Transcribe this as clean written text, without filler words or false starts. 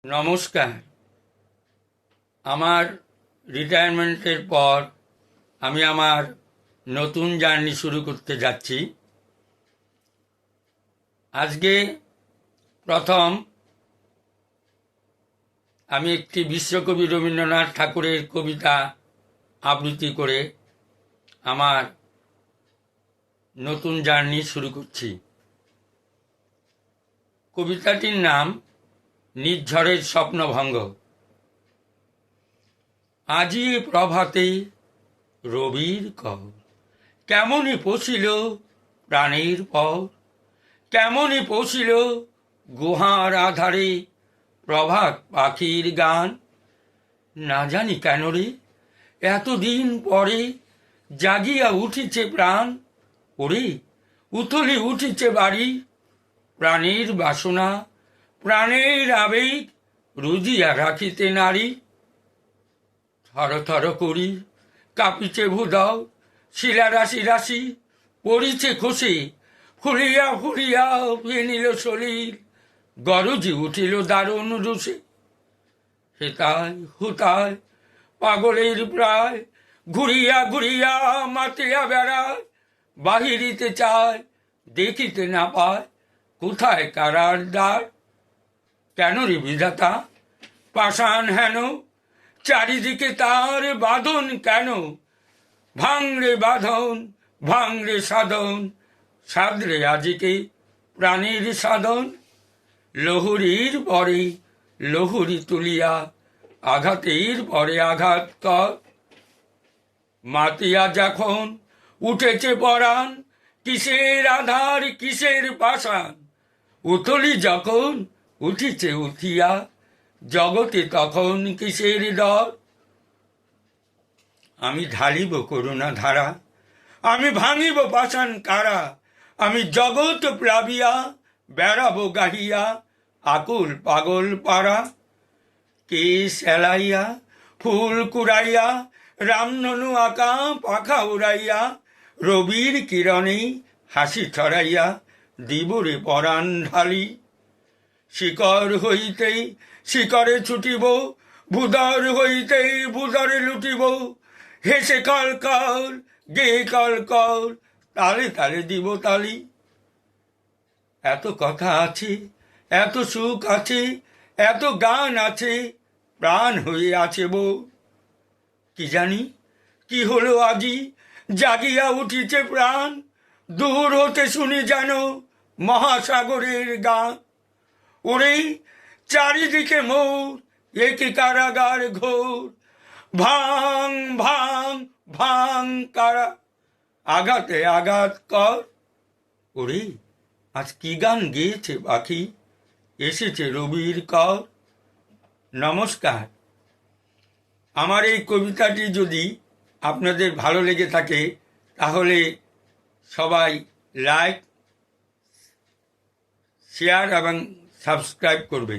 নমস্কার। আমার রিটায়ারমেন্টের পর আমি আমার নতুন জার্নি শুরু করতে যাচ্ছি। আজকে প্রথম আমি একটি বিশ্বকবি রবীন্দ্রনাথ ঠাকুরের কবিতা আবৃত্তি করে আমার নতুন জার্নি শুরু করছি। কবিতাটির নাম নিঝড়ের স্বপ্নভঙ্গ। আজি প্রভাতে রবির কর, কেমনই পশিল প্রাণের পর, কেমনই পশিল গুহার আধারে প্রভাত পাখির গান। না জানি কেন রে এতদিন পরে জাগিয়া উঠিছে প্রাণ, ওরে উথলি উঠিছে বাড়ি, প্রাণের বাসনা প্রাণের আবেগ রুজিয়া রাখিতে নারী। থর থর করি কাঁপিছে ভূদল, শিলা রাশি রাশি পড়িছে খসে, ফুলিয়া ফুলিয়া ফেনিল শরীর, গরজি উঠিল দারুণ রুষে। হেতায় হুতায় পাগলের প্রায়, ঘুরিয়া ঘুরিয়া মাতিয়া বেড়ায়, বাহিরিতে চায় দেখিতে না পায়, কোথায় কারার দ্বার। কেন রে বিধাতা পাষাণ হেন, চারিদিকে তার বাঁধন কেন, ভাঙরে বাঁধন ভাঙরে সাধন, সাধরে আজিকে প্রাণীর সাধন। লহুরীর পরে লহুরি তুলিয়া আঘাতের পরে আঘাত কর, মাতিয়া যখন উঠেছে পরাণ, কিসের আধার কিসের পাষাণ, উথলি যখন উঠিছে উঠিয়া জগতে তখন কিসের ডর। আমি ঢালিব করুণা ধারা, আমি ভাঙিব পাষাণ কারা, আমি জগৎ প্লাবিয়া বেড়াবো গাহিয়া আকুল পাগল পাড়া। কে সেলাইয়া ফুল কুড়াইয়া রামধনু আঁকা পাখা উড়াইয়া, রবির কিরণে হাসি ছড়াইয়া দিবরে পরাণ ঢালি। শিকর হইতেই শিকরে ছুটিব, ভূধর হইতেই ভূধরে লুটিব, হেসে কল কল গে কল কল, তালে তালে দিব তালি। এত কথা আছে এত সুখ আছে এত গান আছে, প্রাণ হয়ে আছে বউ। কি জানি কি হলো আজি জাগিয়া উঠিছে প্রাণ, দূর হতে শুনি যেন মহাসাগরের গান। ওরে চারিদিকে মোর একে কারাগার ঘোর, ভাং ভাং ভাং কারা, আঘাতে আঘাত কর। ওরে আজ কি গান গেয়েছে পাখি, এসেছে রবির কর। নমস্কার। আমার এই কবিতাটি যদি আপনাদের ভালো লেগে থাকে তাহলে সবাই লাইক শেয়ার এবং সাবস্ক্রাইব করবেন।